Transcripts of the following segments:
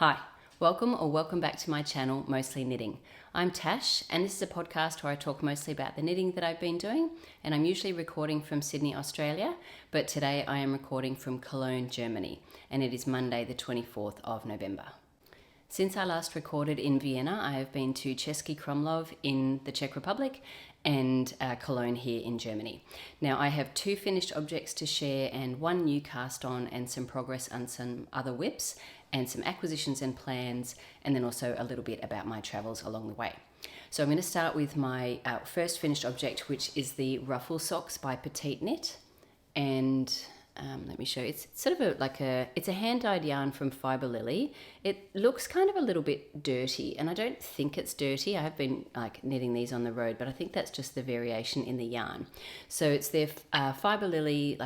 Hi, welcome back to my channel, Mostly Knitting. I'm Tash, and this is a podcast where I talk mostly about the knitting that I've been doing, and I'm usually recording from Sydney, Australia, but today I am recording from Cologne, Germany, and it is Monday the 24th of November. Since I last recorded in Vienna, I have been to Český Krumlov in the Czech Republic and Cologne here in Germany. Now I have 2 finished objects to share and 1 new cast on and some progress on some other whips and some acquisitions and plans, and then also a little bit about my travels along the way. So I'm going to start with my first finished object, which is the Ruffle socks by Petite Knit. And let me show you. It's sort of it's a hand-dyed yarn from Fibre Lily. It looks kind of a little bit dirty, and I don't think it's dirty. I have been knitting these on the road, but I think that's just the variation in the yarn. So it's their Fibre Lily,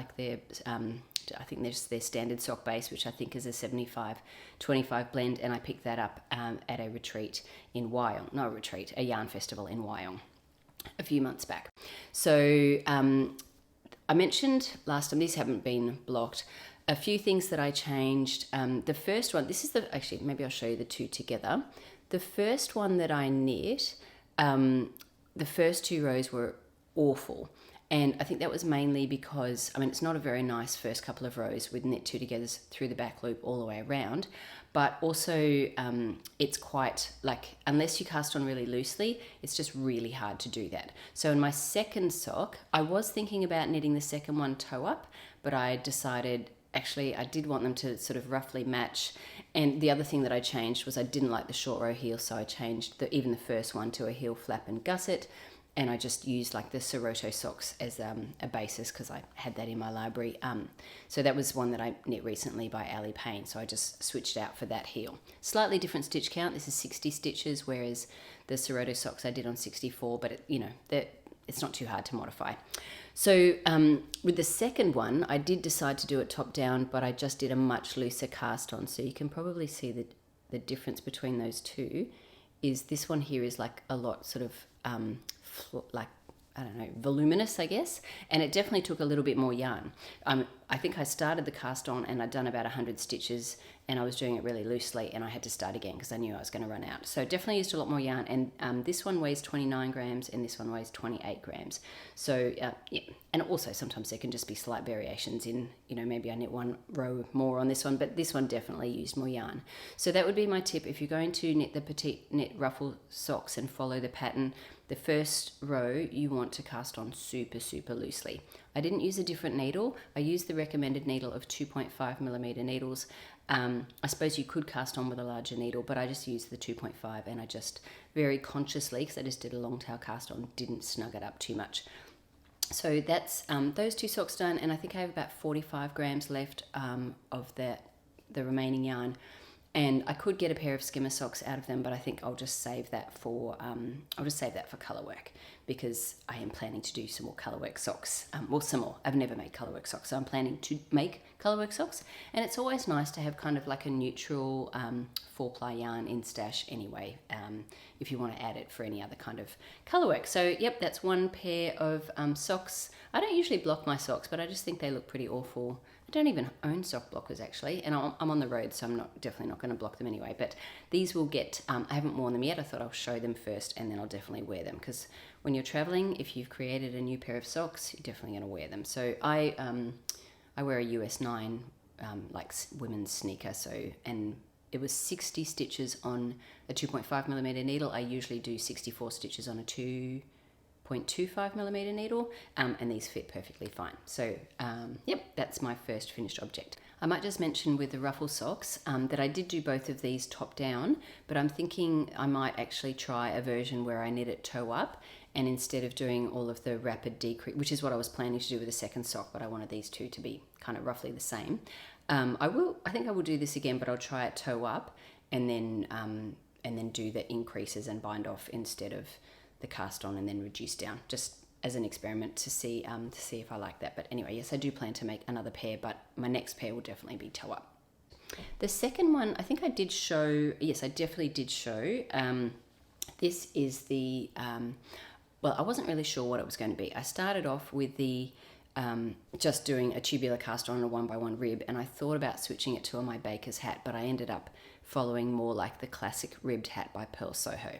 I think there's their standard sock base, which I think is a 75-25 blend, and I picked that up at a retreat in Wyong. Not a retreat, a yarn festival in Wyong a few months back. So I mentioned last time, these haven't been blocked, a few things that I changed. The first one, actually maybe I'll show you the 2 together. The first one that I knit, the first 2 rows were awful. And I think that was mainly because, it's not a very nice first couple of rows with knit 2 togethers through the back loop all the way around, but also it's quite, unless you cast on really loosely, it's just really hard to do that. So in my second sock, I was thinking about knitting the second one toe up, but I decided, actually, I did want them to sort of roughly match. And the other thing that I changed was I didn't like the short row heel, so I changed even the first one to a heel flap and gusset. And I just used the Soroto socks as a basis because I had that in my library. So that was one that I knit recently by Ali Payne. So I just switched out for that heel. Slightly different stitch count. This is 60 stitches, whereas the Soroto socks I did on 64. But it's not too hard to modify. So with the second one, I did decide to do it top down, but I just did a much looser cast on. So you can probably see the difference between those 2 is this one here is a lot sort of voluminous, I guess, and it definitely took a little bit more yarn. I think I started the cast on and I'd done about 100 stitches and I was doing it really loosely and I had to start again because I knew I was going to run out. So definitely used a lot more yarn, and this one weighs 29 grams and this one weighs 28 grams. So yeah, and also sometimes there can just be slight variations in, maybe I knit 1 row more on this one, but this one definitely used more yarn. So that would be my tip if you're going to knit the Petite Knit Ruffle socks and follow the pattern. The first row you want to cast on super, super loosely. I didn't use a different needle. I used the recommended needle of 2.5mm needles. I suppose you could cast on with a larger needle, but I just used the 2.5 and I just very consciously, because I just did a long tail cast on, didn't snug it up too much. So that's those 2 socks done, and I think I have about 45 grams left of the remaining yarn. And I could get a pair of skimmer socks out of them, but I think I'll just save that for color work because I am planning to do some more color work socks. Some more. I've never made color work socks, so I'm planning to make color work socks. And it's always nice to have kind of a neutral 4-ply yarn in stash anyway, if you want to add it for any other kind of color work. So yep, that's 1 pair of socks. I don't usually block my socks, but I just think they look pretty awful. I don't even own sock blockers actually, and I'm on the road, so I'm definitely not going to block them anyway. But these will get, I haven't worn them yet. I thought I'll show them first and then I'll definitely wear them, because when you're traveling, if you've created a new pair of socks, you're definitely going to wear them. So I wear a US 9 women's sneaker, and it was 60 stitches on a 2.5mm needle. I usually do 64 stitches on a 2.25mm needle, and these fit perfectly fine. So yep, that's my first finished object. I might just mention with the Ruffle socks that I did do both of these top down, but I'm thinking I might actually try a version where I knit it toe up, and instead of doing all of the rapid decrease, which is what I was planning to do with the second sock, but I wanted these 2 to be kind of roughly the same. I think I will do this again, but I'll try it toe up and then do the increases and bind off instead of the cast on and then reduce down, just as an experiment to see if I like that. But anyway, yes, I do plan to make another pair, but my next pair will definitely be toe up. The second one, I think I did show, yes, I definitely did show. This is the, I wasn't really sure what it was going to be. I started off with the just doing a tubular cast on a 1x1 rib, and I thought about switching it to my baker's hat, but I ended up following more like the classic ribbed hat by Purl Soho.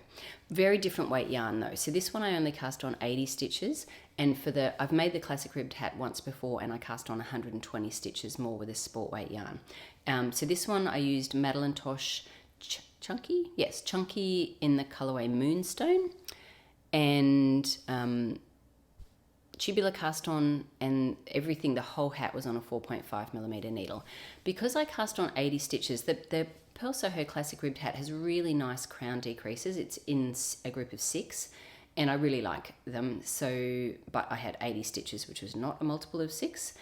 Very different weight yarn though. So this one I only cast on 80 stitches, and I've made the classic ribbed hat once before and I cast on 120 stitches more with a sport weight yarn. So this one I used Madelinetosh Chunky? Yes, Chunky in the colorway Moonstone, and tubular cast on, and everything, the whole hat was on a 4.5mm needle. Because I cast on 80 stitches, the Purl Soho Classic Ribbed Hat has really nice crown decreases. It's in a group of 6, and I really like them. So, but I had 80 stitches, which was not a multiple of 6.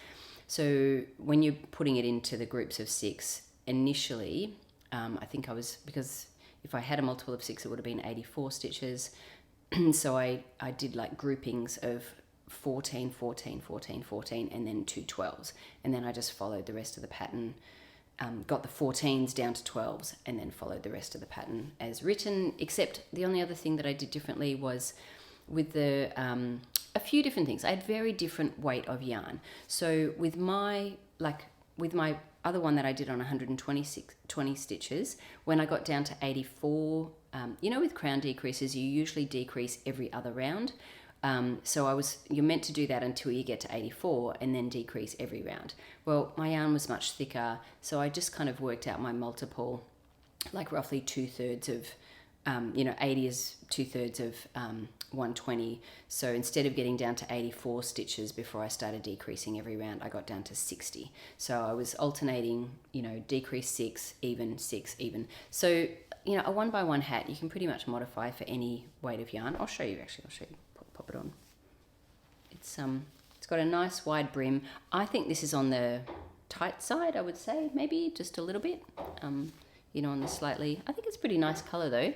So when you're putting it into the groups of 6, initially, I think because if I had a multiple of 6, it would have been 84 stitches. So I did like groupings of 14, 14, 14, 14, and then 2 12s. And then I just followed the rest of the pattern, got the 14s down to 12s, and then followed the rest of the pattern as written, except the only other thing that I did differently was with the a few different things. I had very different weight of yarn. So with my other one that I did on 120 stitches, when I got down to 84, with crown decreases, you usually decrease every other round. So you're meant to do that until you get to 84 and then decrease every round. Well, my yarn was much thicker, so I just kind of worked out my multiple, like roughly 2/3 of, 80 is 2/3 of 120. So instead of getting down to 84 stitches before I started decreasing every round, I got down to 60. So I was alternating, decrease 6, even 6, even. So, a 1x1 hat, you can pretty much modify for any weight of yarn. I'll show you. Pop it on. It's got a nice wide brim. I think this is on the tight side, I would say, maybe just a little bit. On the slightly, I think it's a pretty nice color though.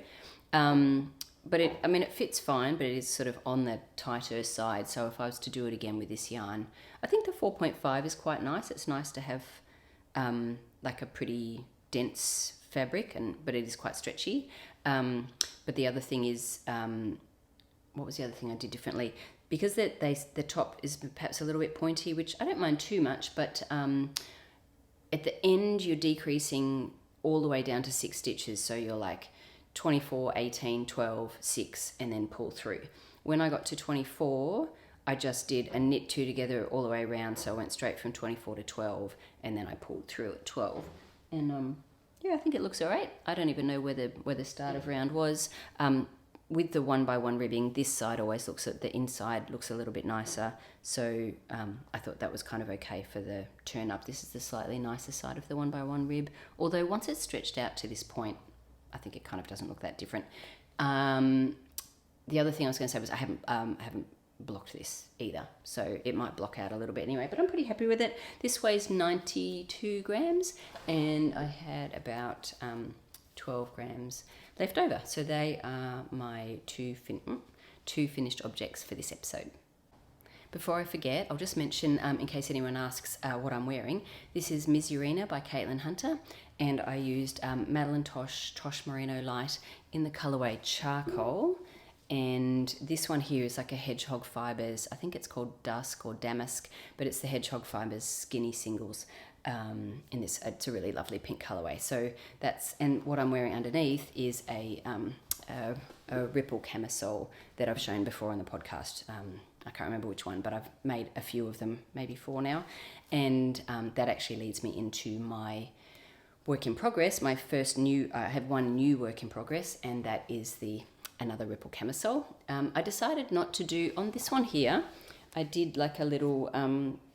But it fits fine, but it is sort of on the tighter side. So if I was to do it again with this yarn, I think the 4.5 is quite nice. It's nice to have like a pretty dense fabric, but it is quite stretchy. But the other thing is, what was the other thing I did differently? Because the top is perhaps a little bit pointy, which I don't mind too much, but at the end you're decreasing all the way down to 6 stitches. So you're like 24, 18, 12, 6, and then pull through. When I got to 24, I just did a knit 2 together all the way around. So I went straight from 24 to 12, and then I pulled through at 12. And I think it looks all right. I don't even know where the start of round was. With the 1x1 ribbing, this side always the inside looks a little bit nicer. So I thought that was kind of okay for the turn up. This is the slightly nicer side of the 1x1 rib. Although once it's stretched out to this point, I think it kind of doesn't look that different. The other thing I was going to say was I haven't blocked this either. So it might block out a little bit anyway, but I'm pretty happy with it. This weighs 92 grams and I had about 12 grams left over. So they are my two finished objects for this episode. Before I forget, I'll just mention, in case anyone asks what I'm wearing, this is Misurina by Caitlin Hunter, and I used Madelinetosh Merino Light in the colorway Charcoal, and this one here is like a Hedgehog Fibers, I think it's called Dusk or Damask, but it's the Hedgehog Fibers Skinny Singles. In this, it's a really lovely pink colorway. So and what I'm wearing underneath is a Ripple camisole that I've shown before on the podcast. I can't remember which one, but I've made a few of them, maybe 4 now, and that actually leads me into my work in progress. I have one new work in progress, and that is another Ripple camisole. I decided not to do on this one here. I did like a little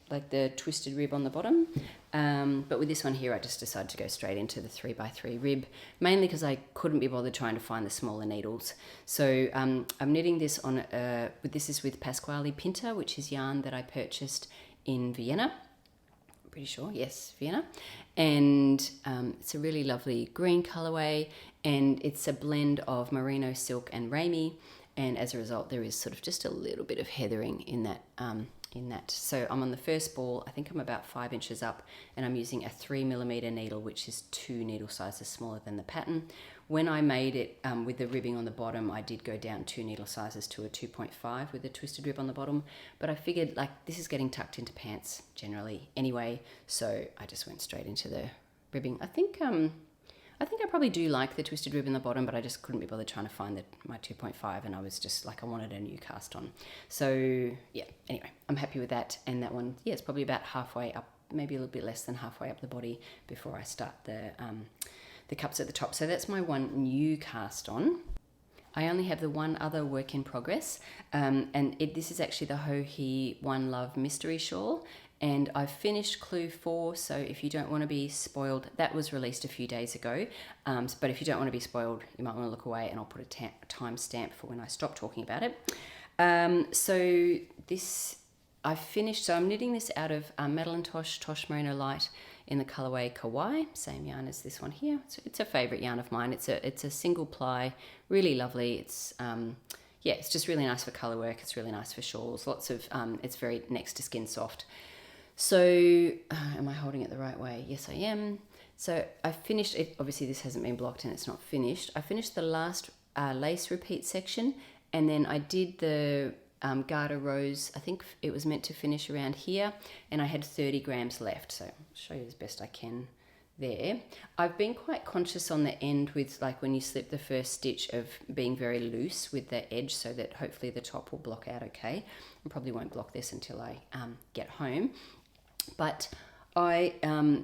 like the twisted rib on the bottom. But with this one here, I just decided to go straight into the 3x3 rib, mainly because I couldn't be bothered trying to find the smaller needles. So I'm knitting this this is with Pasquale Pinta, which is yarn that I purchased in Vienna. I'm pretty sure, yes, Vienna. And it's a really lovely green colorway, and it's a blend of merino silk and ramie. And as a result, there is sort of just a little bit of heathering in that. So I'm on the first ball. I think I'm about 5 inches up, and I'm using a 3mm needle, which is 2 needle sizes smaller than the pattern. When I made it with the ribbing on the bottom, I did go down 2 needle sizes to a 2.5 with a twisted rib on the bottom. But I figured this is getting tucked into pants generally anyway, so I just went straight into the ribbing. I think I think I probably do like the twisted rib in the bottom, but I just couldn't be bothered trying to find my 2.5, and I was just like, I wanted a new cast on. So yeah, anyway, I'm happy with that. And that one, yeah, it's probably about halfway up, maybe a little bit less than halfway up the body before I start the cups at the top. So that's my one new cast on. I only have the one other work in progress, and this is actually the Joji One Love Mystery Shawl, and I've finished clue 4, so if you don't want to be spoiled, that was released a few days ago, but if you don't want to be spoiled, you might want to look away, and I'll put a timestamp for when I stop talking about it. So this, I've finished, so I'm knitting this out of Madeline Tosh Merino Light in the colorway Kawaii, same yarn as this one here. It's a favorite yarn of mine. It's a single ply, really lovely. It's yeah, it's just really nice for color work. It's really nice for shawls. Lots of it's very next to skin soft. So am I holding it the right way? Yes, I am. So I finished it. Obviously this hasn't been blocked and it's not finished. I finished the last lace repeat section, and then I did the garter rows. I think it was meant to finish around here, and I had 30 grams left, so I'll show you as best I can there. I've been quite conscious on the end with, like, when you slip the first stitch, of being very loose with the edge so that hopefully the top will block out okay. I probably won't block this until I get home, but I've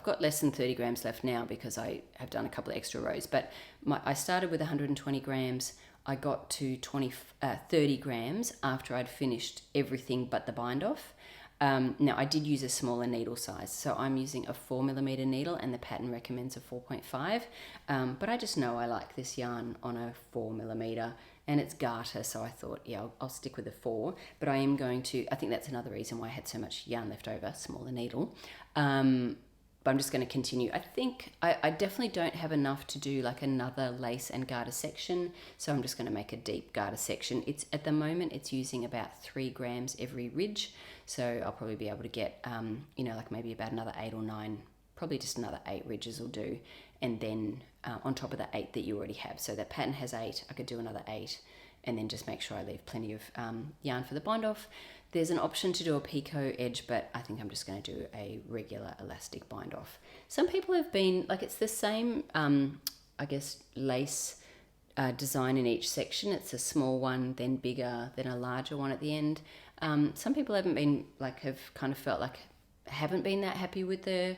got less than 30 grams left now because I have done a couple of extra rows, but I started with 120 grams. I got to 30 grams after I'd finished everything but the bind off. Now I did use a smaller needle size, so I'm using a 4mm needle, and the pattern recommends a 4.5, but I just know I like this yarn on a 4mm, and it's garter, so I thought, yeah, I'll stick with a 4, but I am going to, I think that's another reason why I had so much yarn left over, smaller needle. But I'm just going to continue. I think I definitely don't have enough to do like another lace and garter section, so I'm just going to make a deep garter section. It's at the moment it's using about 3 grams every ridge, so I'll probably be able to get you know, like maybe about another 8 or 9, probably just another 8 ridges will do, and then on top of the 8 that you already have. So that pattern has 8, I could do another 8, and then just make sure I leave plenty of yarn for the bind off. There's an option to do a picot edge, but I think I'm just going to do a regular elastic bind off. Some people have been, like, it's the same, I guess, lace design in each section. It's a small one, then bigger, then a larger one at the end. Some people haven't been, like, have kind of felt like, haven't been that happy with the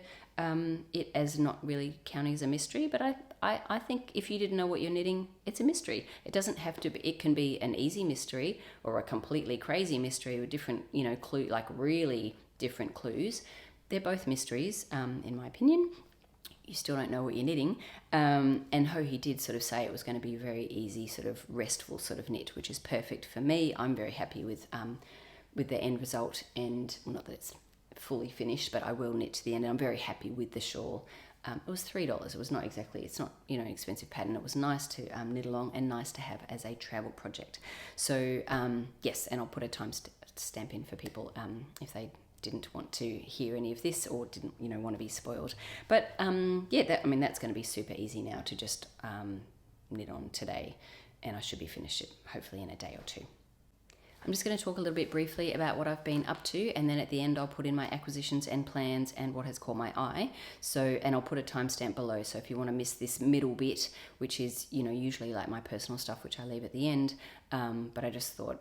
it as not really counting as a mystery, but I think if you didn't know what you're knitting, it's a mystery. It doesn't have to be, it can be an easy mystery or a completely crazy mystery with different, you know, clue, like really different clues. They're both mysteries, in my opinion. You still don't know what you're knitting. And Joji did sort of say it was going to be a very easy, sort of restful sort of knit, which is perfect for me. I'm very happy with the end result, and well, not that it's fully finished, but I will knit to the end, and I'm very happy with the shawl. It was $3. It was not exactly, it's not, you know, an expensive pattern. It was nice to knit along and nice to have as a travel project. So yes, and I'll put a time stamp in for people if they didn't want to hear any of this or didn't, you know, want to be spoiled. But yeah, that's going to be super easy now to just knit on today, and I should be finished it hopefully in a day or two. I'm just going to talk a little bit briefly about what I've been up to, and then at the end I'll put in my acquisitions and plans and what has caught my eye. So, and I'll put a timestamp below, so if you want to miss this middle bit, which is, you know, usually like my personal stuff, which I leave at the end, but I just thought,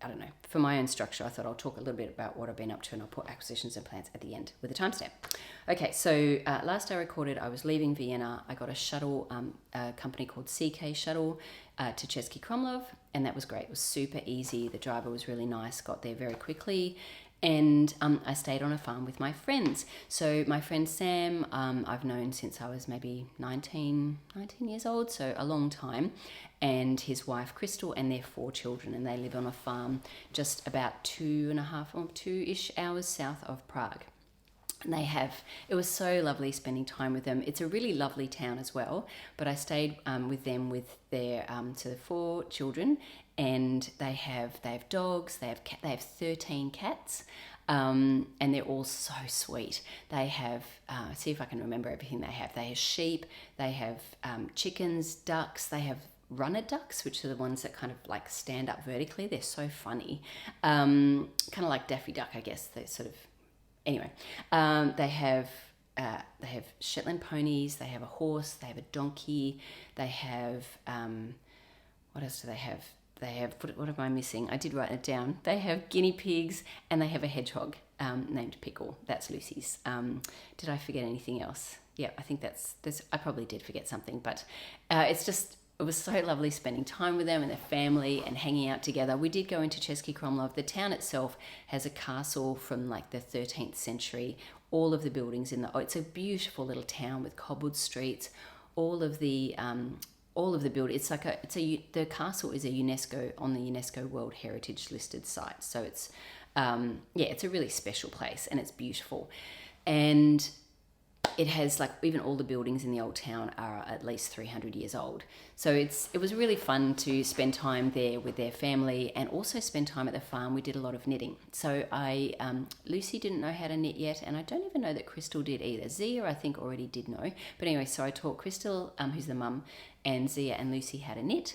I don't know, for my own structure, I thought I'll talk a little bit about what I've been up to, and I'll put acquisitions and plans at the end with a timestamp. Okay, so last I recorded, I was leaving Vienna. I got a shuttle, a company called CK Shuttle to Český Krumlov, and that was great. It was super easy. The driver was really nice, got there very quickly, and I stayed on a farm with my friends. So my friend Sam, I've known since I was maybe 19 years old, so a long time, and his wife Crystal and their 4 children, and they live on a farm just about 2-ish hours south of Prague. And it was so lovely spending time with them. It's a really lovely town as well, but I stayed with them with their so the 4 children, and they have dogs, they have 13 cats, and they're all so sweet. They have, see if I can remember everything they have. They have sheep, they have chickens, ducks, they have runner ducks, which are the ones that kind of like stand up vertically. They're so funny, kind of like Daffy Duck, I guess. They sort of, anyway, they have they have Shetland ponies, they have a horse, they have a donkey, they have, what else do they have? They have, what am I missing? I did write it down. They have guinea pigs and they have a hedgehog named Pickle. That's Lucy's. Did I forget anything else? Yeah, I think that's I probably did forget something, but it was so lovely spending time with them and their family and hanging out together. We did go into Český Krumlov. The town itself has a castle from like the 13th century. All of the buildings it's a beautiful little town with cobbled streets. All of the buildings. The castle is on the UNESCO World Heritage listed site. So it's it's a really special place and it's beautiful. And it has even all the buildings in the old town are at least 300 years old. So it was really fun to spend time there with their family and also spend time at the farm. We did a lot of knitting. So Lucy didn't know how to knit yet, and I don't even know that Crystal did either. Zia, I think, already did know. But anyway, so I taught Crystal, who's the mum, and Zia and Lucy how to knit.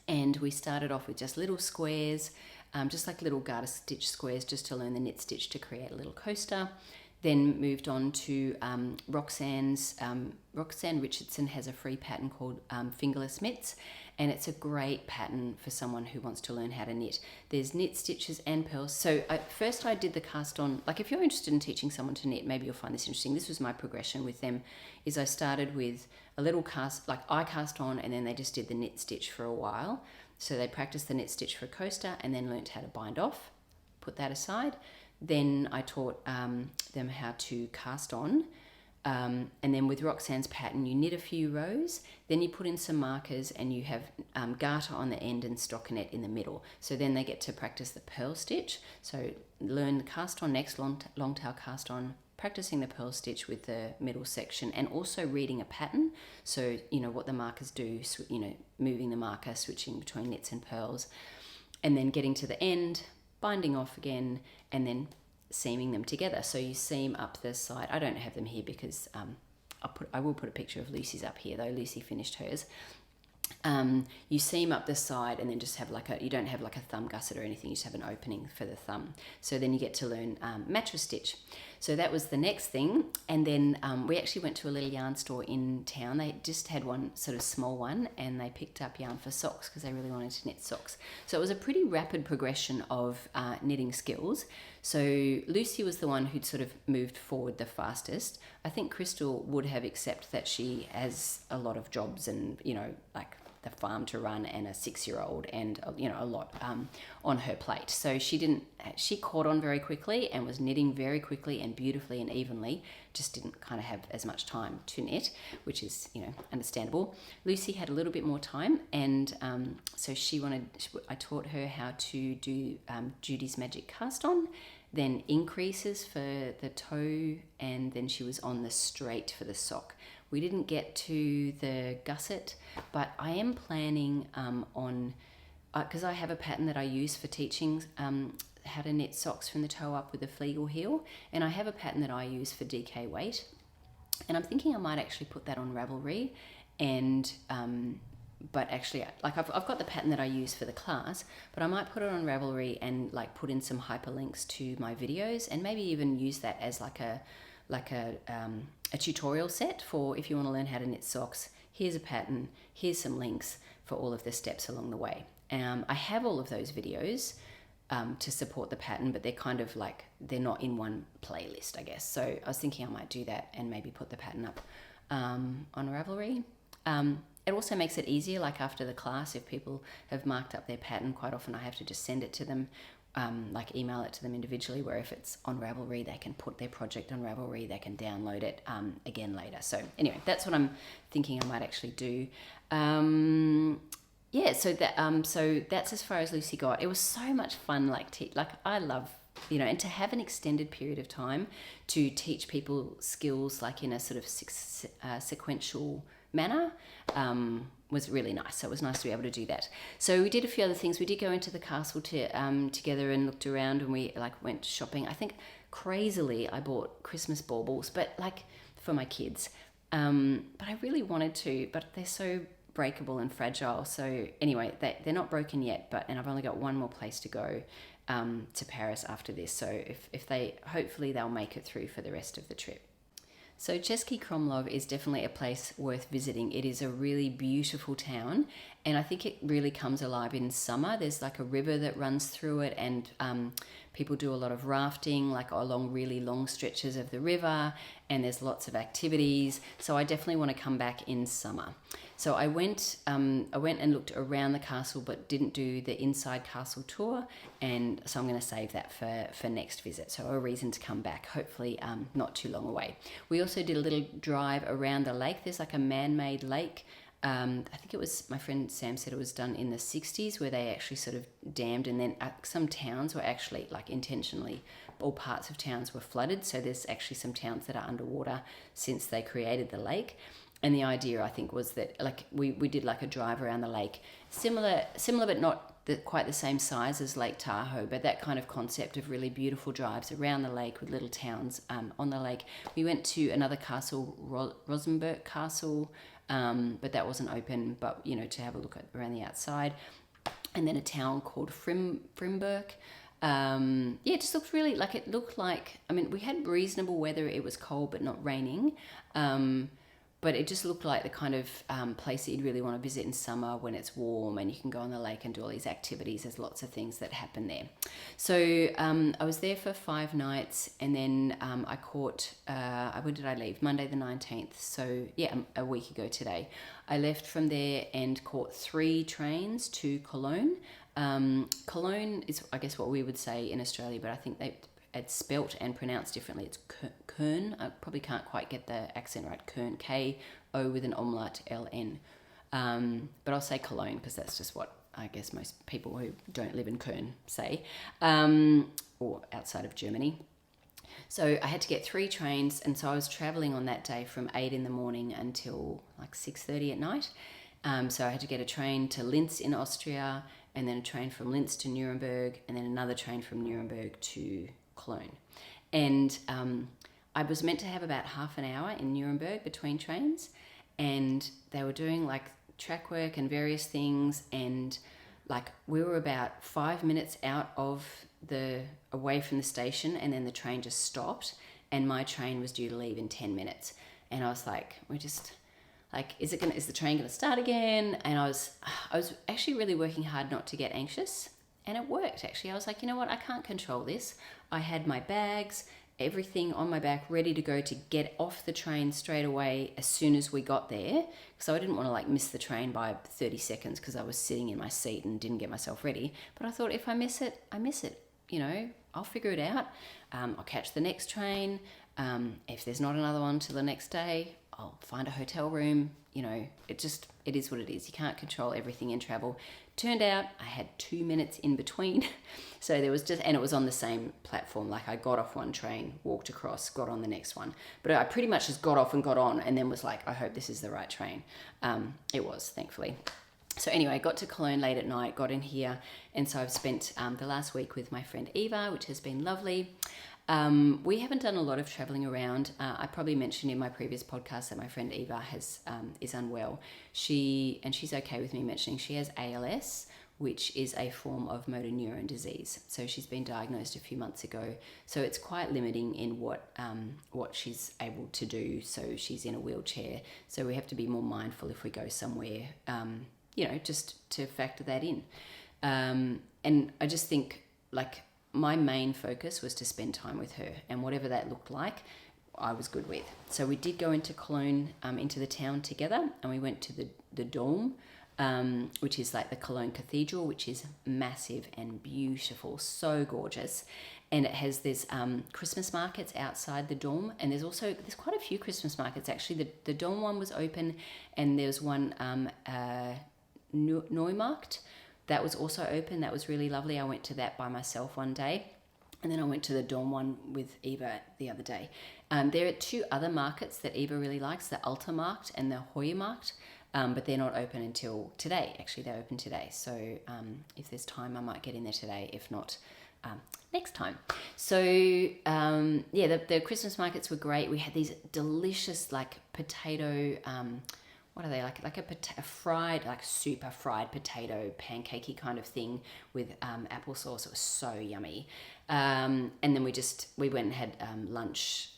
And we started off with just little squares, just like little garter stitch squares, just to learn the knit stitch to create a little coaster. Then moved on to Roxanne's. Roxanne Richardson has a free pattern called Fingerless Mitts, and it's a great pattern for someone who wants to learn how to knit. There's knit stitches and purls. So first I did the cast on. If you're interested in teaching someone to knit, maybe you'll find this interesting. This was my progression with them. Is I started with a little cast, I cast on, and then they just did the knit stitch for a while. So they practiced the knit stitch for a coaster, and then learnt how to bind off. Put that aside. Then I taught them how to cast on, and then with Roxanne's pattern you knit a few rows, then you put in some markers and you have garter on the end and stockinette in the middle. So then they get to practice the purl stitch. So learn the cast on next, long tail cast on, practicing the purl stitch with the middle section, and also reading a pattern. So what the markers do, moving the marker, switching between knits and purls, and then getting to the end, binding off again, and then seaming them together. So you seam up the side. I don't have them here because I will put a picture of Lucy's up here, though Lucy finished hers. You seam up the side and then just have you don't have a thumb gusset or anything, you just have an opening for the thumb. So then you get to learn mattress stitch. So that was the next thing. And then we actually went to a little yarn store in town. They just had one sort of small one, and they picked up yarn for socks because they really wanted to knit socks. So it was a pretty rapid progression of knitting skills. So Lucy was the one who'd sort of moved forward the fastest. I think Crystal would have accepted that she has a lot of jobs and, the farm to run and a 6-year-old and, a lot on her plate. So she caught on very quickly and was knitting very quickly and beautifully and evenly, just didn't kind of have as much time to knit, which is, understandable. Lucy had a little bit more time, and so I taught her how to do Judy's Magic Cast On, then increases for the toe, and then she was on the straight for the sock. We didn't get to the gusset, but I am planning on, because I have a pattern that I use for teaching how to knit socks from the toe up with a Fleegle heel, and I have a pattern that I use for DK weight, and I'm thinking I might actually put that on Ravelry, and but actually, I've got the pattern that I use for the class, but I might put it on Ravelry and put in some hyperlinks to my videos, and maybe even use that as a tutorial set for if you want to learn how to knit socks. Here's a pattern, here's some links for all of the steps along the way. I have all of those videos to support the pattern, but they're kind of they're not in one playlist, I guess. So I was thinking I might do that and maybe put the pattern up on Ravelry. It also makes it easier, after the class, if people have marked up their pattern, quite often I have to just send it to them, email it to them individually, where if it's on Ravelry, they can put their project on Ravelry, they can download it again later. So anyway, that's what I'm thinking I might actually do. So that's as far as Lucy got. It was so much fun, I love, and to have an extended period of time to teach people skills in a sort of sequential manner was really nice. So it was nice to be able to do that. So we did a few other things. We did go into the castle together and looked around, and we went shopping. I think crazily I bought Christmas baubles, but for my kids. But I really wanted to, but they're so breakable and fragile. So anyway, they're not broken yet, and I've only got one more place to go to Paris after this. So if hopefully they'll make it through for the rest of the trip. So Český Krumlov is definitely a place worth visiting. It is a really beautiful town, and I think it really comes alive in summer. There's like a river that runs through it, and people do a lot of rafting, like along really long stretches of the river, and there's lots of activities. So I definitely want to come back in summer. So I went and looked around the castle, but didn't do the inside castle tour, and so I'm going to save that for next visit. So a reason to come back, hopefully not too long away. We also did a little drive around the lake. There's like a man-made lake. I think it was, my friend Sam said it was done in the 60s, where they actually sort of dammed, and then some towns were actually, like, intentionally, all parts of towns were flooded. So there's actually some towns that are underwater since they created the lake. And the idea, I think, was that, like, we did like a drive around the lake, similar but not quite the same size as Lake Tahoe, but that kind of concept of really beautiful drives around the lake with little towns on the lake. We went to another castle, Rosenberg Castle, but that wasn't open, but, you know, to have a look around the outside. And then a town called Frimberg. It just looked really, like, it looked like, I mean, we had reasonable weather. It was cold but not raining. But it just looked like the kind of place that you'd really want to visit in summer when it's warm and you can go on the lake and do all these activities. There's lots of things that happen there. So I was there for 5 nights, and then I caught, when did I leave? Monday the 19th. So yeah, a week ago today. I left from there and caught 3 trains to Cologne. Cologne is, I guess, what we would say in Australia, but I think it's spelt and pronounced differently. It's Köln. I probably can't quite get the accent right. Köln, K-O with an umlaut, L-N. But I'll say Cologne because that's just what I guess most people who don't live in Köln say, or outside of Germany. So I had to get 3 trains, and so I was traveling on that day from 8 in the morning until like 6:30 at night. So I had to get a train to Linz in Austria, and then a train from Linz to Nuremberg, and then another train from Nuremberg to Cologne. And I was meant to have about half an hour in Nuremberg between trains, and they were doing like track work and various things, and like we were about 5 minutes away from the station, and then the train just stopped, and my train was due to leave in 10 minutes. And I was like, is the train gonna start again? And I was actually really working hard not to get anxious, and it worked actually. I was like, you know what, I can't control this. I had my bags, everything on my back ready to go to get off the train straight away as soon as we got there, so I didn't want to like miss the train by 30 seconds because I was sitting in my seat and didn't get myself ready. But I thought, if I miss it, I miss it, you know, I'll figure it out. I'll catch the next train. If there's not another one till the next day, I'll find a hotel room. You know, it is what it is. You can't control everything in travel. Turned out I had 2 minutes in between. So there was and it was on the same platform. Like I got off one train, walked across, got on the next one. But I pretty much just got off and got on, and then was like, I hope this is the right train. It was, thankfully. So anyway, I got to Cologne late at night, got in here, and so I've spent the last week with my friend Eva, which has been lovely. We haven't done a lot of traveling around. I probably mentioned in my previous podcast that my friend Eva is unwell. She's okay with me mentioning she has ALS, which is a form of motor neuron disease. So she's been diagnosed a few months ago. So it's quite limiting in what she's able to do. So she's in a wheelchair. So we have to be more mindful if we go somewhere, just to factor that in. And I just think, like, my main focus was to spend time with her, and whatever that looked like, I was good with. So we did go into Cologne, into the town together, and we went to the Dome, which is like the Cologne Cathedral, which is massive and beautiful, so gorgeous. And it has this Christmas markets outside the Dome, and there's quite a few Christmas markets actually. The Dome one was open, and there's one Neumarkt. That was also open. That was really lovely. I went to that by myself one day. And then I went to the Dawn one with Eva the other day. There are 2 other markets that Eva really likes, the Ultimarkt and the Heumarkt, but they're not open until today. Actually, they're open today. So if there's time, I might get in there today. If not, next time. So the Christmas markets were great. We had these delicious like potato... what are they like a fried, like super fried potato pancakey kind of thing with applesauce. It was so yummy. And then we went and had lunch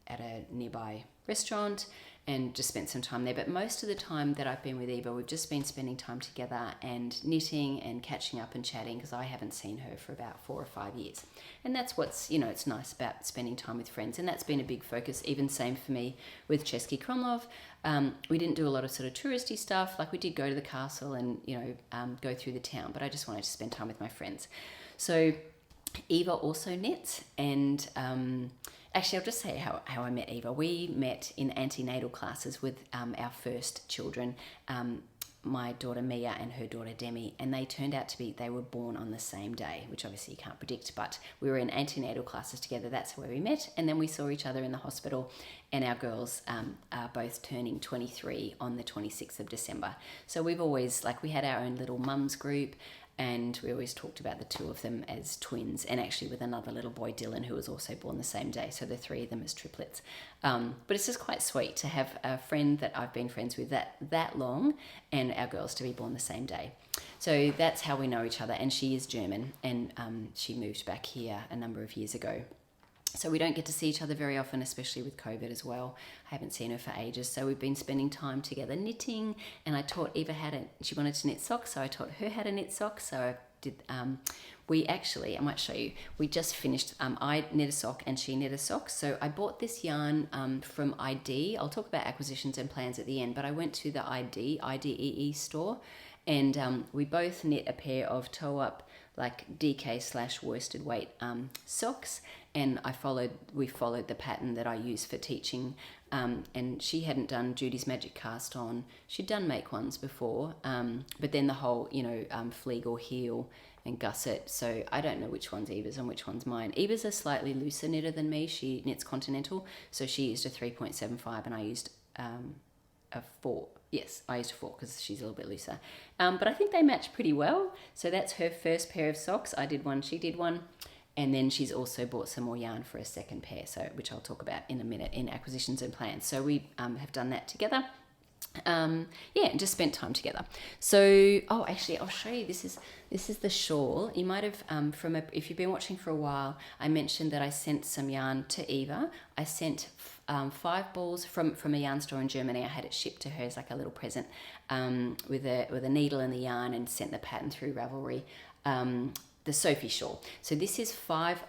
at a nearby restaurant and just spent some time there. But most of the time that I've been with Eva, we've just been spending time together and knitting and catching up and chatting, because I haven't seen her for about 4 or 5 years. And that's what's, it's nice about spending time with friends. And that's been a big focus, even same for me with Český Krumlov. We didn't do a lot of sort of touristy stuff. Like we did go to the castle and, go through the town, but I just wanted to spend time with my friends. So Eva also knits, and actually, I'll just say how I met Eva. We met in antenatal classes with our first children, my daughter Mia and her daughter Demi, and they turned out to be, they were born on the same day, which obviously you can't predict, but we were in antenatal classes together. That's where we met, and then we saw each other in the hospital, and our girls are both turning 23 on the 26th of December. So we've always, we had our own little mums group, and we always talked about the two of them as twins, and actually with another little boy, Dylan, who was also born the same day, so the three of them as triplets. But it's just quite sweet to have a friend that I've been friends with that long, and our girls to be born the same day. So that's how we know each other, and she is German, and she moved back here a number of years ago. So we don't get to see each other very often, especially with COVID as well. I haven't seen her for ages. So we've been spending time together knitting, and I taught Eva she wanted to knit socks, so I taught her how to knit socks. So I did, I might show you, we just finished, I knit a sock and she knit a sock. So I bought this yarn from ID. I'll talk about acquisitions and plans at the end, but I went to the IDEE store, and we both knit a pair of toe-up, DK/worsted weight socks, and we followed the pattern that I use for teaching, and she hadn't done Judy's Magic Cast On. She'd done make ones before, but then the whole Fleegle heel and Gusset, so I don't know which one's Eva's and which one's mine. Eva's a slightly looser knitter than me. She knits continental, so she used a 3.75 and I used a 4. Yes, I used a 4 because she's a little bit looser. But I think they match pretty well. So that's her first pair of socks. I did one, she did one. And then she's also bought some more yarn for a second pair, which I'll talk about in a minute in acquisitions and plans. So we have done that together. And just spent time together. So, actually, I'll show you. This is the shawl. You might have, if you've been watching for a while, I mentioned that I sent some yarn to Eva. I sent 5 balls from a yarn store in Germany. I had it shipped to her as a little present, with a needle and the yarn, and sent the pattern through Ravelry. The Sophie Shawl. So this is 5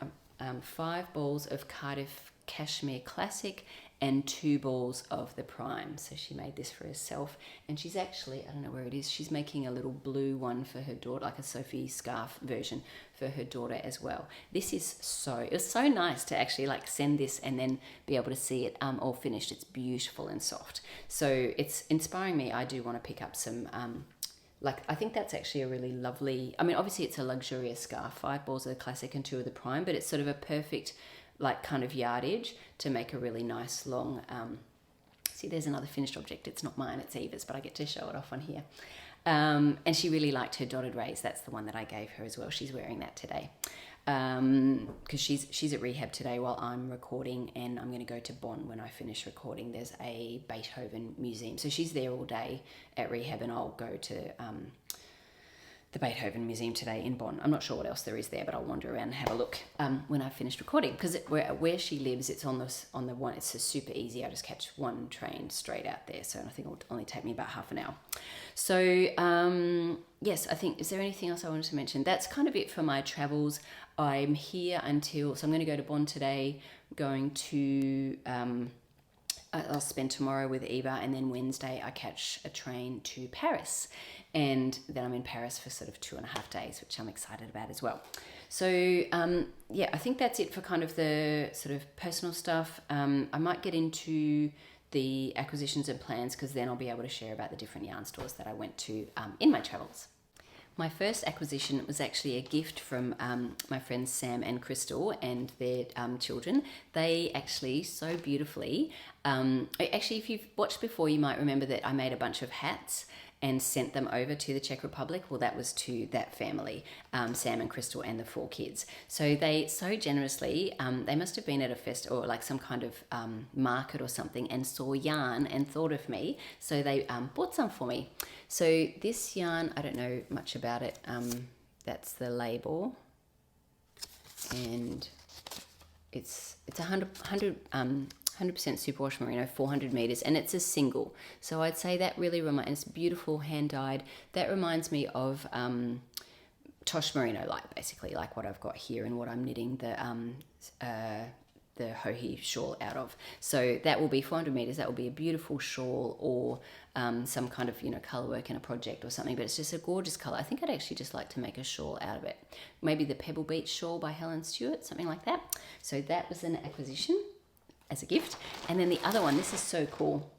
balls of Cardiff Cashmere Classic and 2 balls of the Prime. So she made this for herself, and she's actually, I don't know where it is, she's making a little blue one for her daughter, like a Sophie scarf version for her daughter as well. This is it was so nice to actually send this and then be able to see it all finished. It's beautiful and soft. So it's inspiring me. I do want to pick up some, I think that's actually a really lovely, obviously it's a luxurious scarf, 5 balls of the Classic and 2 of the Prime, but it's sort of a perfect kind of yardage to make a really nice long, see there's another finished object. It's not mine, it's Eva's, but I get to show it off on here. And she really liked her dotted rays. That's the one that I gave her as well. She's wearing that today. Because she's at rehab today while I'm recording, and I'm going to go to Bonn when I finish recording. There's a Beethoven museum, so she's there all day at rehab, and I'll go to the Beethoven Museum today in Bonn. I'm not sure what else there is there, but I'll wander around and have a look when I've finished recording, because where she lives, it's on the one. It's super easy. I just catch one train straight out there, so I think it'll only take me about half an hour. So yes, I think, is there anything else I wanted to mention? That's kind of it for my travels. I'm here so I'm going to go to Bonn today, going to, I'll spend tomorrow with Eva, and then Wednesday I catch a train to Paris, and then I'm in Paris for sort of 2.5 days, which I'm excited about as well. So I think that's it for kind of the sort of personal stuff. I might get into the acquisitions and plans, because then I'll be able to share about the different yarn stores that I went to in my travels. My first acquisition was actually a gift from my friends Sam and Crystal and their children. They actually so beautifully, actually if you've watched before, you might remember that I made a bunch of hats and sent them over to the Czech Republic. Well, that was to that family, Sam and Crystal and the 4 kids. So they so generously, they must have been at a fest or some kind of market or something, and saw yarn and thought of me. So they bought some for me. So this yarn, I don't know much about it. That's the label, and it's 100% 100% superwash merino, 400 meters, and it's a single. So I'd say that really reminds, beautiful hand dyed. That reminds me of Tosh merino, like basically like what I've got here and what I'm knitting the Joji shawl out of. So that will be 400 meters. That will be a beautiful shawl, or some kind of, you know, color work in a project or something, but it's just a gorgeous color. I think I'd actually just like to make a shawl out of it. Maybe the Pebble Beach shawl by Helen Stewart, something like that. So that was an acquisition as a gift. And then the other one, this is so cool.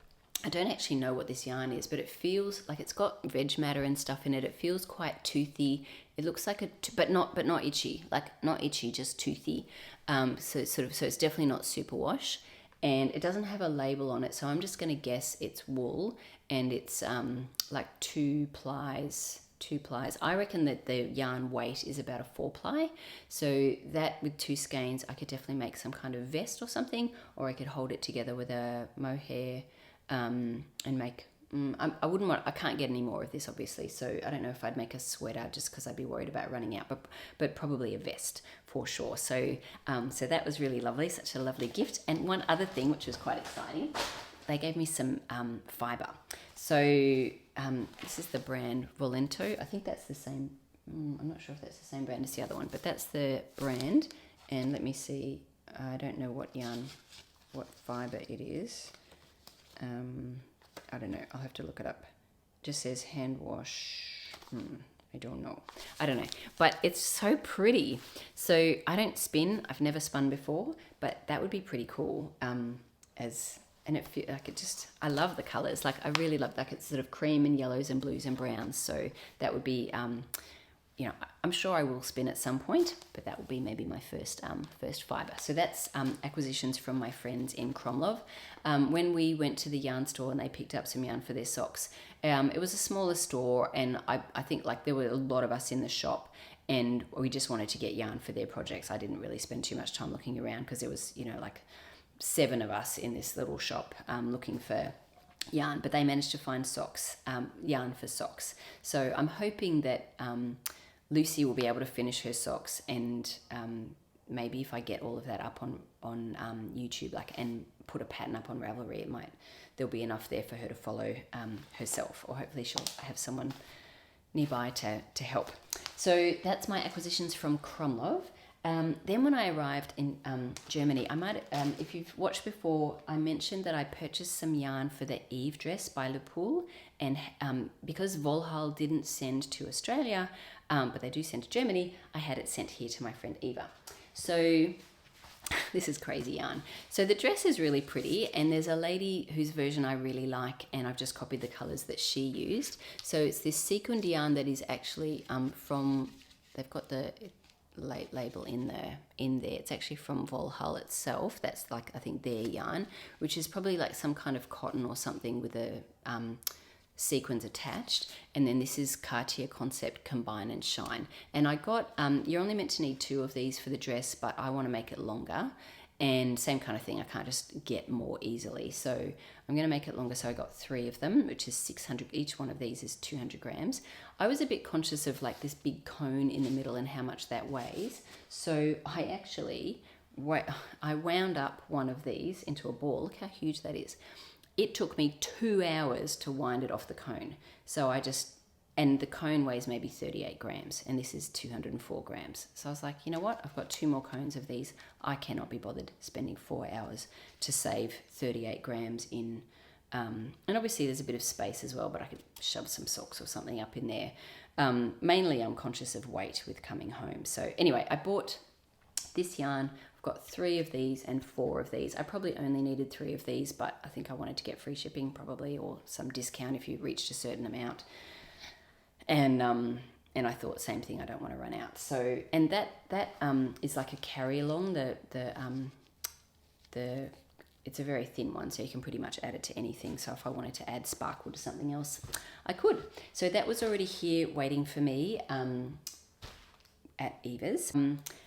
I don't actually know what this yarn is, but it feels like it's got veg matter and stuff in it. It feels quite toothy. It looks like but not itchy, like not itchy, just toothy. So it's definitely not superwash, and it doesn't have a label on it. So I'm just going to guess it's wool, and it's like two plies. I reckon that the yarn weight is about a 4-ply. So that with 2 skeins, I could definitely make some kind of vest or something, or I could hold it together with a mohair and make. I can't get any more of this, obviously, so I don't know if I'd make a sweater just because I'd be worried about running out, but probably a vest for sure. So that was really lovely, such a lovely gift. And one other thing which was quite exciting, they gave me some fibre. So this is the brand Volento. I think that's the same. I'm not sure if that's the same brand as the other one, but that's the brand. And let me see. I don't know what yarn, what fibre it is. I don't know. I'll have to look it up. It just says hand wash. I don't know. But it's so pretty. So I don't spin. I've never spun before, but that would be pretty cool. And it feel like it just. I love the colors. Like I really love that. It's sort of cream and yellows and blues and browns. So that would be. You know, I'm sure I will spin at some point, but that will be maybe my first fibre. So that's acquisitions from my friends in Krumlov. When we went to the yarn store and they picked up some yarn for their socks, it was a smaller store, and I think like there were a lot of us in the shop, and we just wanted to get yarn for their projects. I didn't really spend too much time looking around because there was, you know, like 7 of us in this little shop looking for yarn, but they managed to find socks, yarn for socks. So I'm hoping that Lucy will be able to finish her socks, and maybe if I get all of that up on YouTube, like, and put a pattern up on Ravelry, there'll be enough there for her to follow herself, or hopefully she'll have someone nearby to help. So that's my acquisitions from Krumlov. Then when I arrived in Germany, I might, if you've watched before, I mentioned that I purchased some yarn for the Eve dress by Le Pool, and because Volhal didn't send to Australia, but they do send to Germany, I had it sent here to my friend Eva. So this is crazy yarn. So the dress is really pretty, and there's a lady whose version I really like, and I've just copied the colours that she used. So it's this sequined yarn that is actually from, they've got the label in there. It's actually from Volhal itself. That's like, I think, their yarn, which is probably like some kind of cotton or something with a sequins attached. And then this is Cartier Concept Combine and Shine. And I got, you're only meant to need 2 of these for the dress, but I want to make it longer. And same kind of thing, I can't just get more easily. So I'm going to make it longer. So I got 3 of them, which is 600. Each one of these is 200 grams. I was a bit conscious of like this big cone in the middle and how much that weighs. So I actually, I wound up one of these into a ball. Look how huge that is. It took me 2 hours to wind it off the cone. So and the cone weighs maybe 38 grams, and this is 204 grams. So I was like, you know what? I've got 2 more cones of these. I cannot be bothered spending 4 hours to save 38 grams in, and obviously there's a bit of space as well, but I could shove some socks or something up in there. Mainly I'm conscious of weight with coming home. So anyway, I bought this yarn. I've got 3 of these and 4 of these. I probably only needed 3 of these, but I think I wanted to get free shipping probably, or some discount if you reached a certain amount. And I thought, same thing, I don't want to run out. So, and that is like a carry along. It's a very thin one, so you can pretty much add it to anything. So if I wanted to add sparkle to something else, I could. So that was already here waiting for me at Eva's.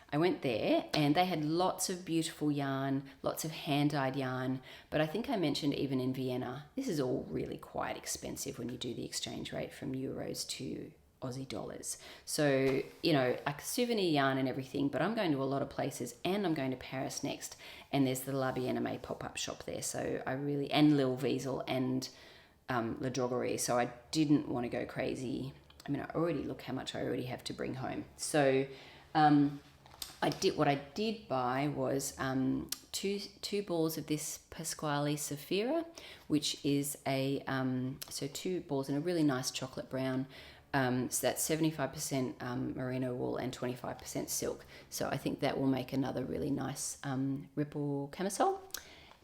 I went there and they had lots of beautiful yarn, lots of hand-dyed yarn, but I think I mentioned even in Vienna, this is all really quite expensive when you do the exchange rate from euros to Aussie dollars. So, you know, like souvenir yarn and everything, but I'm going to a lot of places, and I'm going to Paris next, and there's the La Bien-Aimée pop-up shop there. So I really, and Lil Wiesel and La Drogerie. So I didn't want to go crazy. I mean, look how much I already have to bring home. So what I did buy was two balls of this Pasquale Saphira, which is so 2 balls in a really nice chocolate brown. So that's 75% merino wool and 25% silk. So I think that will make another really nice ripple camisole.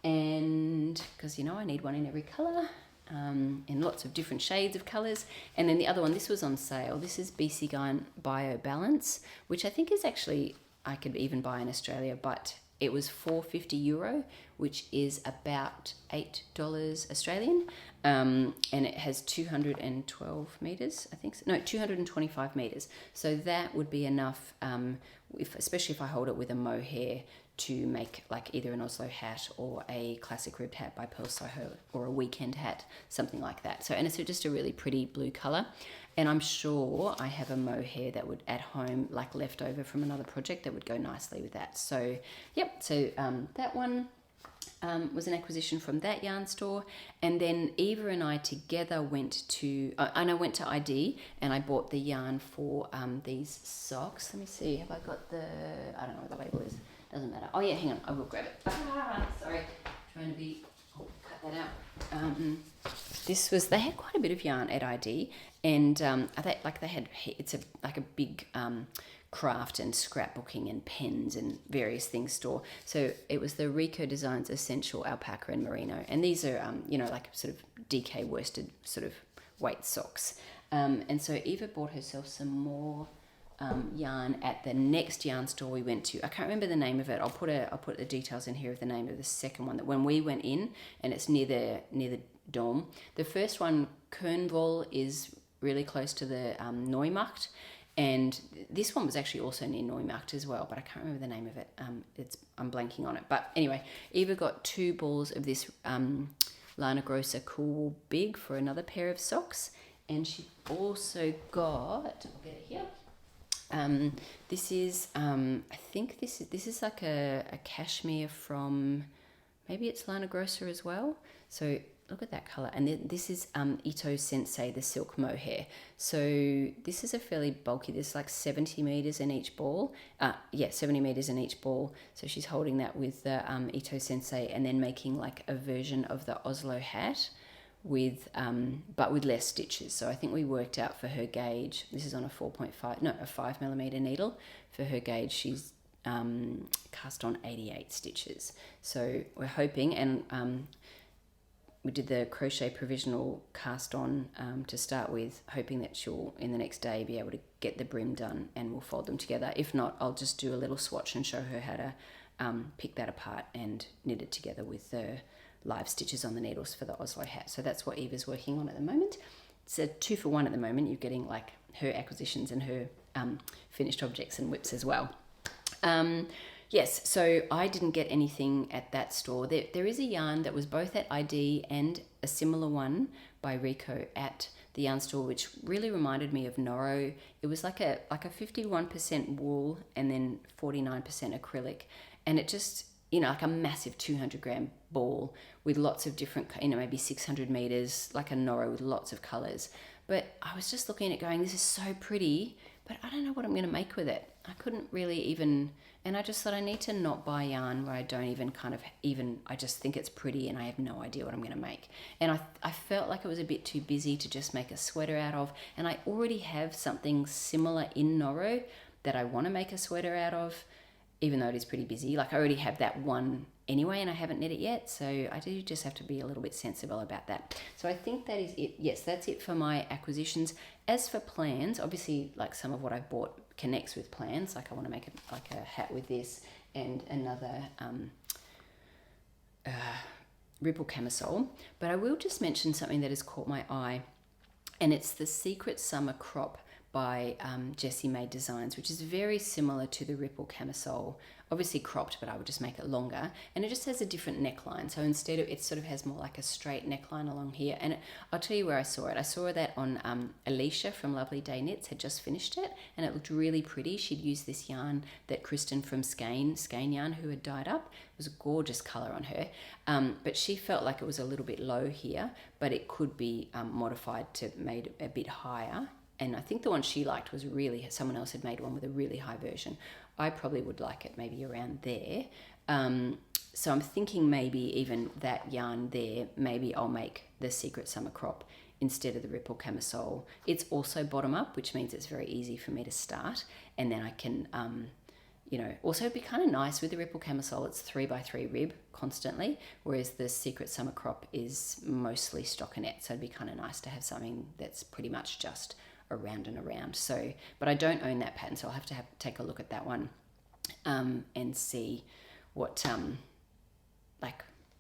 And because, you know, I need one in every colour, in lots of different shades of colours. And then the other one, this was on sale. This is BC Garn Bio Balance, which I think is actually, I could even buy in Australia, but it was €450, which is about $8 Australian. And it has 212 meters, I think. No, 225 meters. So that would be enough, especially if I hold it with a mohair, to make like either an Oslo hat or a classic ribbed hat by Purl Soho, or a weekend hat, something like that. So, and it's just a really pretty blue color. And I'm sure I have a mohair that would at home, like left over from another project, that would go nicely with that. So, yep. So that one was an acquisition from that yarn store. And then Eva and I together went to, and I went to ID and I bought the yarn for these socks. Let me see, have I got I don't know what the label is. Doesn't matter. Oh yeah, hang on, I will grab it. Sorry, trying to be, cut that out. They had quite a bit of yarn at ID, and it's a big craft and scrapbooking and pens and various things store. So it was the Rico Designs Essential Alpaca and Merino, and these are like sort of DK worsted sort of weight socks. And so Eva bought herself some more yarn at the next yarn store we went to. I can't remember the name of it. I'll put the details in here of the name of the second one that when we went in, and it's near the Dome. The first one, Köln, is really close to the Neumarkt, and this one was actually also near Neumarkt as well, but I can't remember the name of it. I'm blanking on it. But anyway, Eva got 2 balls of this Lana Grossa Cool Big for another pair of socks, and she also got, I'll get it here. This is, I think this is like a cashmere from, maybe it's Lana Grossa as well. So look at that color. And then this is Ito Sensei, the silk mohair. So this is a fairly bulky, there's like 70 meters in each ball. 70 meters in each ball. So she's holding that with the Ito Sensei, and then making like a version of the Oslo hat but with less stitches. So I think we worked out for her gauge, this is on a 5mm needle. For her gauge, she's cast on 88 stitches. So we're hoping, and we did the crochet provisional cast on to start with, hoping that she'll in the next day be able to get the brim done, and we'll fold them together. If not, I'll just do a little swatch and show her how to pick that apart and knit it together with the live stitches on the needles for the Oslo hat. So that's what Eva's working on at the moment. It's a 2-for-1 at the moment. You're getting like her acquisitions and her finished objects and whips as well. Yes, so I didn't get anything at that store. There is a yarn that was both at ID and a similar one by Rico at the yarn store, which really reminded me of Noro. It was like a 51% wool and then 49% acrylic, and it just, like a massive 200 gram ball with lots of different, maybe 600 meters, like a Noro with lots of colors. But I was just looking at it going, this is so pretty, but I don't know what I'm going to make with it. I couldn't really even, and I just thought I need to not buy yarn where I don't even I just think it's pretty and I have no idea what I'm going to make. And I felt like it was a bit too busy to just make a sweater out of, and I already have something similar in Noro that I want to make a sweater out of, even though it is pretty busy. Like I already have that one anyway, and I haven't knit it yet. So I do just have to be a little bit sensible about that. So I think that is it. Yes, that's it for my acquisitions. As for plans, obviously, like some of what I've bought connects with plans. Like I want to make a hat with this and another ripple camisole. But I will just mention something that has caught my eye, and it's the Secret Summer Crop by Jessie Made Designs, which is very similar to the Ripple camisole, obviously cropped, but I would just make it longer. And it just has a different neckline. So instead of, it sort of has more like a straight neckline along here. And I'll tell you where I saw it. I saw that on Alicia from Lovely Day Knits had just finished it, and it looked really pretty. She'd used this yarn that Kristen from Skein Yarn, who had dyed up. It was a gorgeous colour on her. But she felt like it was a little bit low here, but it could be modified to made a bit higher. And I think the one she liked was really, someone else had made one with a really high version. I probably would like it maybe around there. So I'm thinking maybe even that yarn there, maybe I'll make the Secret Summer Crop instead of the Ripple camisole. It's also bottom up, which means it's very easy for me to start. And then I can, also it'd be kind of nice with the Ripple camisole, it's 3x3 rib constantly, whereas the Secret Summer Crop is mostly stockinette. So it'd be kind of nice to have something that's pretty much just around and around. So, but I don't own that pattern, so I'll have to take a look at that one and see what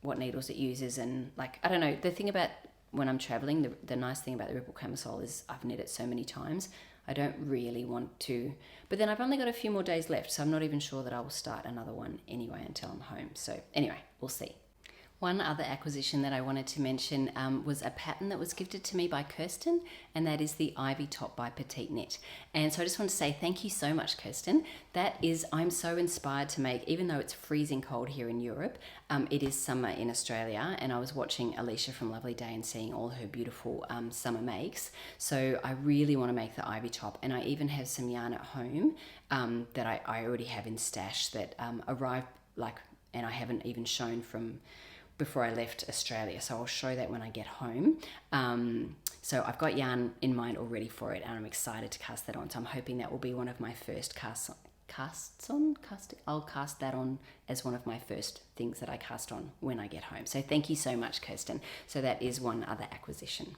what needles it uses. And I don't know, the thing about when I'm traveling, the nice thing about the Ripple camisole is I've knit it so many times, I don't really want to, but then I've only got a few more days left, so I'm not even sure that I will start another one anyway until I'm home. So anyway, we'll see. One other acquisition that I wanted to mention was a pattern that was gifted to me by Kirsten, and that is the Ivy Top by Petite Knit. And so I just want to say thank you so much, Kirsten. I'm so inspired to make, even though it's freezing cold here in Europe, it is summer in Australia, and I was watching Alicia from Lovely Day and seeing all her beautiful summer makes. So I really want to make the Ivy Top, and I even have some yarn at home that I already have in stash that arrived and I haven't even shown from before I left Australia, so I'll show that when I get home. So I've got yarn in mind already for it, and I'm excited to cast that on. So I'm hoping that will be one of my first I'll cast that on as one of my first things that I cast on when I get home. So thank you so much, Kirsten. So that is one other acquisition.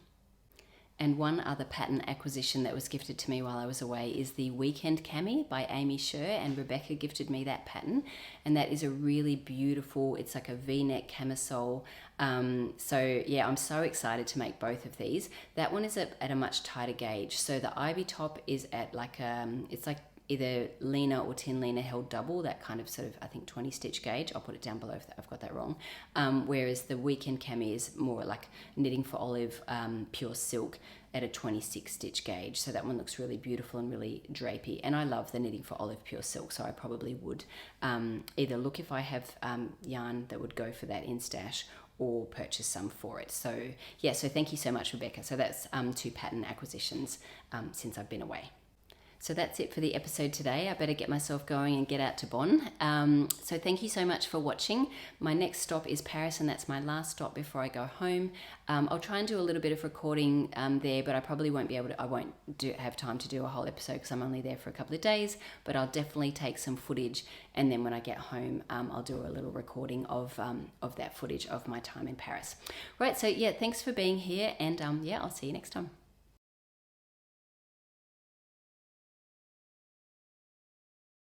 And one other pattern acquisition that was gifted to me while I was away is the Weekend Cami by Amy Sher, and Rebecca gifted me that pattern, and that is a really beautiful, it's like a V-neck camisole. So yeah, I'm so excited to make both of these. That one is at a much tighter gauge. So the Ivy Top is at it's like either Lena or Tin Lena held double, that kind of sort of, I think, 20 stitch gauge. I'll put it down below if I've got that wrong. Whereas the Weekend Cami is more like Knitting for Olive pure silk at a 26 stitch gauge. So that one looks really beautiful and really drapey. And I love the Knitting for Olive pure silk, so I probably would either look if I have yarn that would go for that in stash, or purchase some for it. So yeah, so thank you so much, Rebecca. So that's 2 pattern acquisitions since I've been away. So that's it for the episode today. I better get myself going and get out to Bonn. So thank you so much for watching. My next stop is Paris, and that's my last stop before I go home. I'll try and do a little bit of recording there, but I probably won't be able to, have time to do a whole episode because I'm only there for a couple of days, but I'll definitely take some footage, and then when I get home, I'll do a little recording of that footage of my time in Paris. Right, so yeah, thanks for being here, and yeah, I'll see you next time.